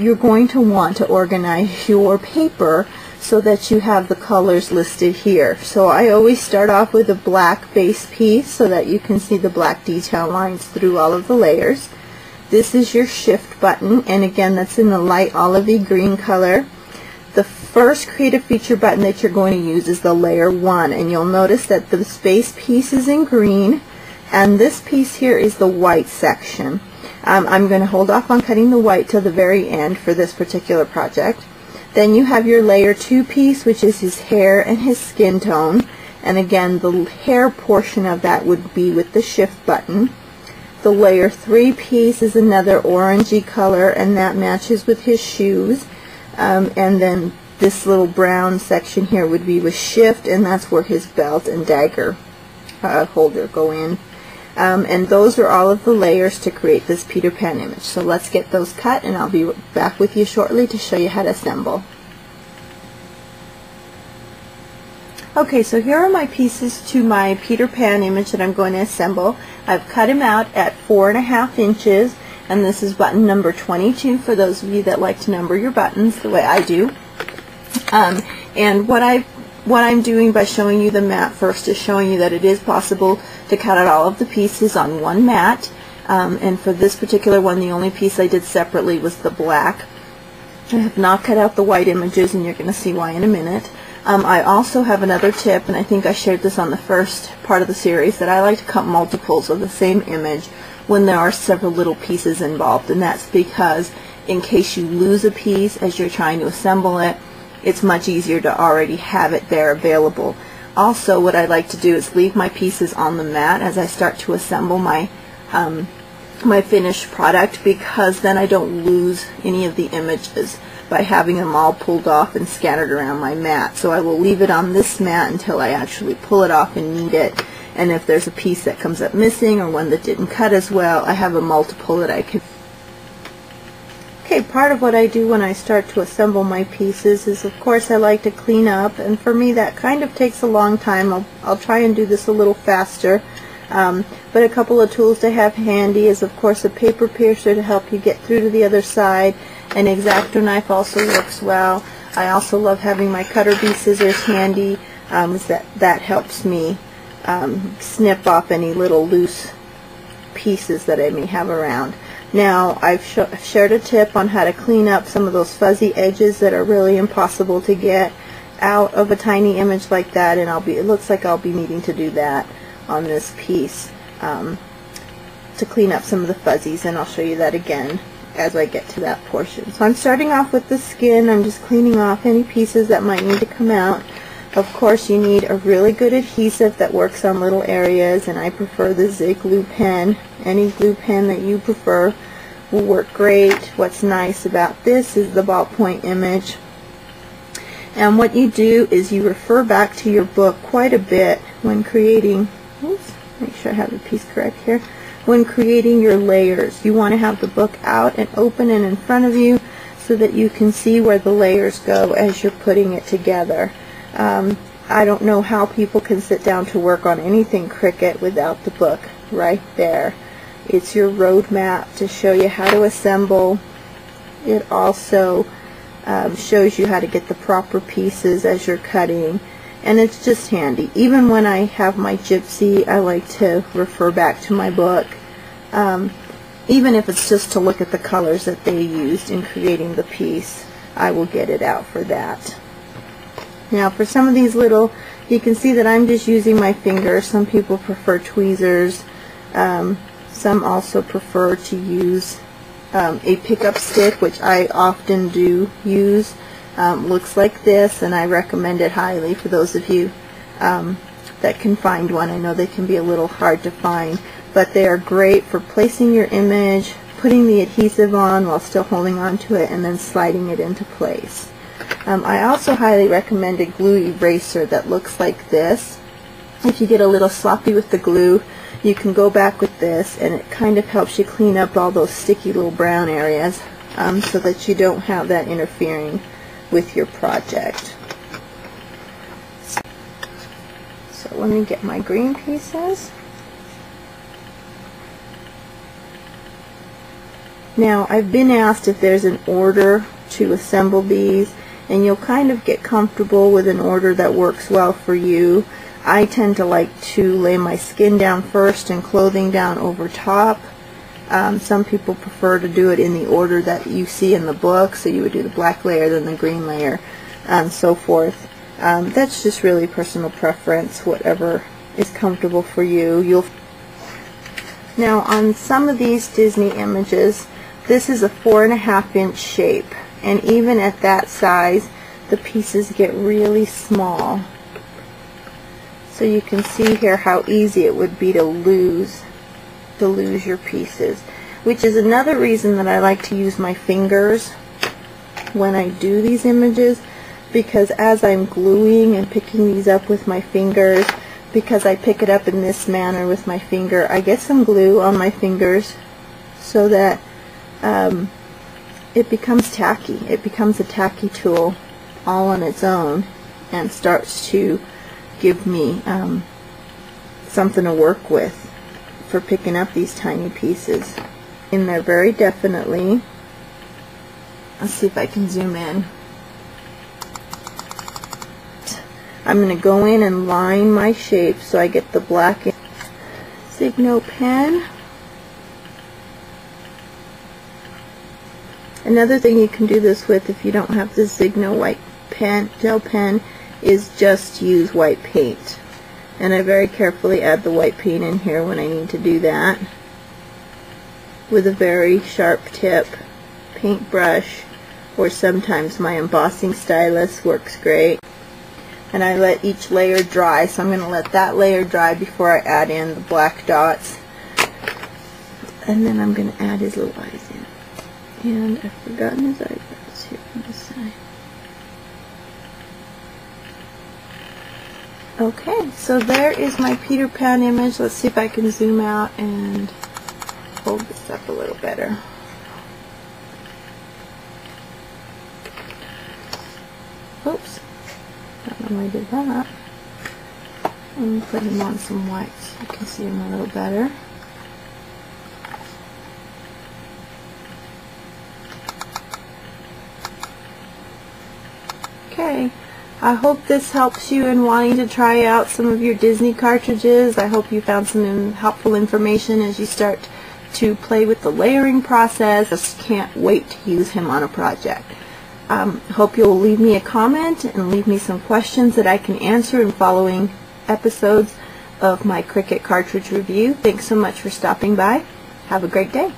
you're going to want to organize your paper so that you have the colors listed here. So I always start off with a black base piece so that you can see the black detail lines through all of the layers. This is your shift button, and again that's in the light olivey green color. The first creative feature button that you're going to use is the layer 1, and you'll notice that the space piece is in green and this piece here is the white section. I'm going to hold off on cutting the white till the very end for this particular project. Then you have your layer 2 piece, which is his hair and his skin tone, and again the hair portion of that would be with the shift button. The layer 3 piece is another orangey color, and that matches with his shoes. And then this little brown section here would be with shift, and that's where his belt and dagger holder go in. And those are all of the layers to create this Peter Pan image. So let's get those cut, and I'll be back with you shortly to show you how to assemble. Okay, so here are my pieces to my Peter Pan image that I'm going to assemble. I've cut him out at 4.5 inches, and this is button number 22 for those of you that like to number your buttons the way I do. And what I'm doing by showing you the mat first is showing you that it is possible to cut out all of the pieces on one mat. And for this particular one, the only piece I did separately was the black. I have not cut out the white images, and you're going to see why in a minute. I also have another tip, and I think I shared this on the first part of the series, that I like to cut multiples of the same image when there are several little pieces involved, and that's because in case you lose a piece as you're trying to assemble it, it's much easier to already have it there available. Also, what I like to do is leave my pieces on the mat as I start to assemble my my finished product, because then I don't lose any of the images by having them all pulled off and scattered around my mat. So I will leave it on this mat until I actually pull it off and need it. And if there's a piece that comes up missing or one that didn't cut as well, I have a multiple that I can. Okay, part of what I do when I start to assemble my pieces is, of course, I like to clean up, and for me that kind of takes a long time. I'll try and do this a little faster. But a couple of tools to have handy is, of course, a paper piercer to help you get through to the other side. An X-Acto knife also works well. I also love having my cutter bee scissors handy. That helps me snip off any little loose pieces that I may have around. Now, I've shared a tip on how to clean up some of those fuzzy edges that are really impossible to get out of a tiny image like that, and it looks like I'll be needing to do that on this piece to clean up some of the fuzzies, and I'll show you that again as I get to that portion. So I'm starting off with the skin. I'm just cleaning off any pieces that might need to come out. Of course, you need a really good adhesive that works on little areas, and I prefer the Zig glue pen. Any glue pen that you prefer will work great. What's nice about this is the ballpoint image. And what you do is you refer back to your book quite a bit when creating, oops, make sure I have the piece correct here. When creating your layers, you want to have the book out and open and in front of you so that you can see where the layers go as you're putting it together. I don't know how people can sit down to work on anything Cricut without the book right there. It's your roadmap to show you how to assemble. It also shows you how to get the proper pieces as you're cutting, and it's just handy. Even when I have my Gypsy, I like to refer back to my book, even if it's just to look at the colors that they used in creating the piece. I will get it out for that. Now, for some of these little, you can see that I'm just using my finger. Some people prefer tweezers. Some also prefer to use a pickup stick, which I often do use. Looks like this, and I recommend it highly for those of you that can find one. I know they can be a little hard to find, but they are great for placing your image, putting the adhesive on while still holding on to it, and then sliding it into place. I also highly recommend a glue eraser that looks like this. If you get a little sloppy with the glue, you can go back with this, and it kind of helps you clean up all those sticky little brown areas so that you don't have that interfering with your project. So let me get my green pieces. Now, I've been asked if there's an order to assemble these, and you'll kind of get comfortable with an order that works well for you. I tend to like to lay my skin down first and clothing down over top. Some people prefer to do it in the order that you see in the book, so you would do the black layer, then the green layer, and so forth. That's just really personal preference, whatever is comfortable for you. Now, on some of these Disney images, this is a 4.5 inch shape, and even at that size, the pieces get really small. So you can see here how easy it would be to lose your pieces, which is another reason that I like to use my fingers when I do these images, because as I'm gluing and picking these up with my fingers, because I pick it up in this manner with my finger, I get some glue on my fingers so that it becomes tacky. It becomes a tacky tool all on its own and starts to give me something to work with for picking up these tiny pieces. In there very definitely. Let's see if I can zoom in. I'm going to go in and line my shape so I get the black Signo pen. Another thing you can do this with if you don't have the Signo white pen, gel pen, is just use white paint. And I very carefully add the white paint in here when I need to do that with a very sharp tip paintbrush, or sometimes my embossing stylus works great. And I let each layer dry, so I'm going to let that layer dry before I add in the black dots. And then I'm going to add his little eyes in. And I've forgotten his eyebrows here on this side. Okay, so there is my Peter Pan image. Let's see if I can zoom out and hold this up a little better. Oops. Don't know why I did that. Let me put him on some white so you can see him a little better. Okay, I hope this helps you in wanting to try out some of your Disney cartridges. I hope you found some helpful information as you start to play with the layering process. Just can't wait to use him on a project. Hope you'll leave me a comment and leave me some questions that I can answer in following episodes of my Cricut cartridge review. Thanks so much for stopping by. Have a great day.